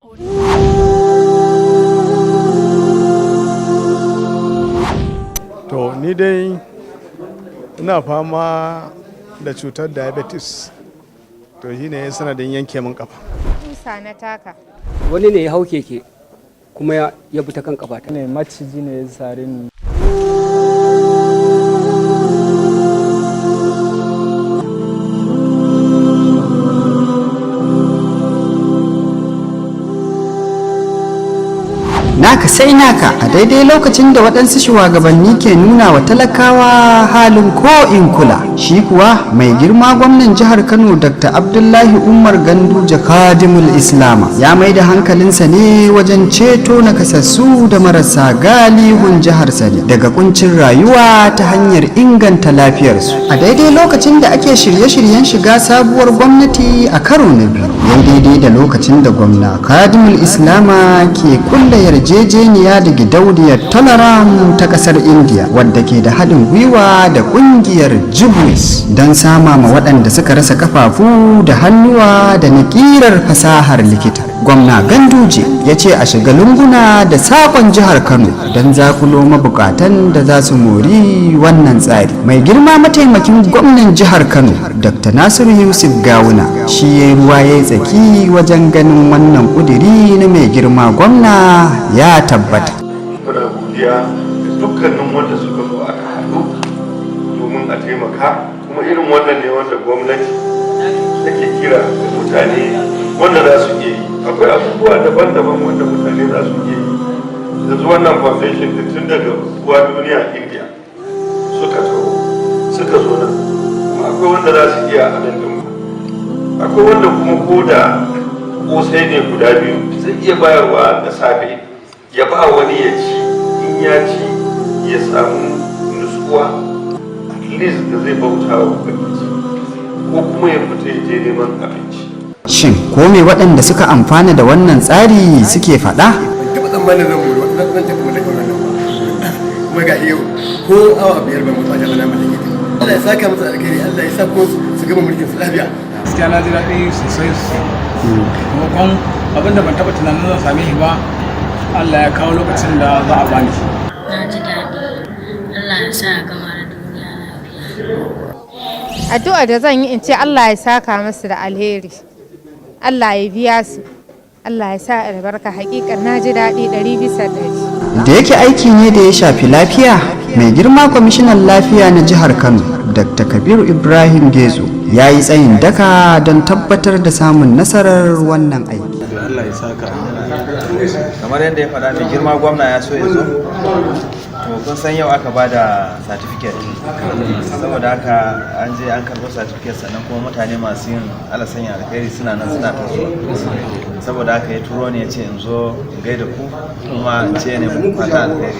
To ni dai ina fama da cutar diabetes, to shi ne sanadin yanke min kafa. Tusa na taka. Wani ne ya hau keke kuma ya bi ta kan kafa ta. Ne maciji ne ya sare ni. Naka sai naka a daidai lokacin da waɗansu shugabanni ke nuna wa talakawa halin ko in kula. Shi kuwa mai girma gwamnan jihar Kano Dr. Abdullahi Umar Ganduje Khadimul Islama ya mai da hankalinsa ne wajen ceto nakasassu da marasa galihun jihar Sani daga kuncin rayuwa ta hanyar inganta lafiyarsu. A daidai lokacin da ake shirye-shiryen shiga sabuwar gwamnati a karo na biyu, daidai da lokacin da gwamna Khadimul Islama ke kulla yarjejeniya da gidauniyar Talaram ta kasar India wadda ke da haɗin gwiwa da ƙungiyar Jubnis don sama ma waɗanda suka rasa kafafu da hannuwa da naƙirar fasahar likita. Gwamna Ganduje ya ce a shiga lunguna da sakon jihar Kano don zakulo mabukatan da za su mori wannan tsari. Mai girma mataimakin gwamnan jihar Kano Dr. Nasir Yusuf Gawuna shi ya ruwa ya tsaki wajen ganin wannan kudiri na mai girma gwamna ya tabbata. Muna godiya da dukkanin wanda suka zo aka haɗu domin a taimaka, kuma irin wannan ne wanda gwamnati take kira da mutane wanda za su iya yi. Akwai abubuwa daban-daban wanda mutane za su iya yi. Yanzu wannan foundation din tun daga kuwa duniya India suka zo nan, kuma akwai wanda za su iya a nan din, akwai wanda kuma ko da kosai ne guda biyu zai iya bayarwa da safe ya ba wani ya ci, in ya ci ya samu nutsuwa at least da zai bauta wa ubangiji, ko kuma ya fita ya je neman abinci. Shin ko me waɗanda suka amfana da wannan tsari suke faɗa? Taɓa tsammanin zan wuri zan tafi mallaka wannan ba, kuma ga yau ko awa biyar ban mutu a jami'a mallake ta. Allah ya saka musu alkhairi, Allah ya sa ko su gama mulkin su lafiya. Gaskiya na ji daɗi sosai. Maimakon abinda ban taɓa tunanin zan same shi ba, Allah ya kawo lokacin da za a bani shi. Na ji daɗi. Allah ya sa gama da duniya lafiya. Addu'a da zan yi in ce Allah ya saka masu da alheri. Allah ya biya su. Allah ya sa albarka, hakikar na ji daɗi 100%. Da yake aiki ne da ya shafi lafiya, mai girma kwamishinan lafiya na jihar Kano Dr. Kabiru Ibrahim Gezo ya yi tsayin daka don tabbatar da samun nasarar wannan aiki. Allah ya saka. Kamar yadda ya faɗa, mai girma gwamna ya so ya zo, to kun san yau aka ba da certificate, saboda haka an je an karɓo certificate, sannan kuma mutane masu yin alasanya alkhairi suna nan suna ta zuwa, saboda haka ya turo ne ya ce in zo in gaida ku kuma in ce ne mu fata alkhairi.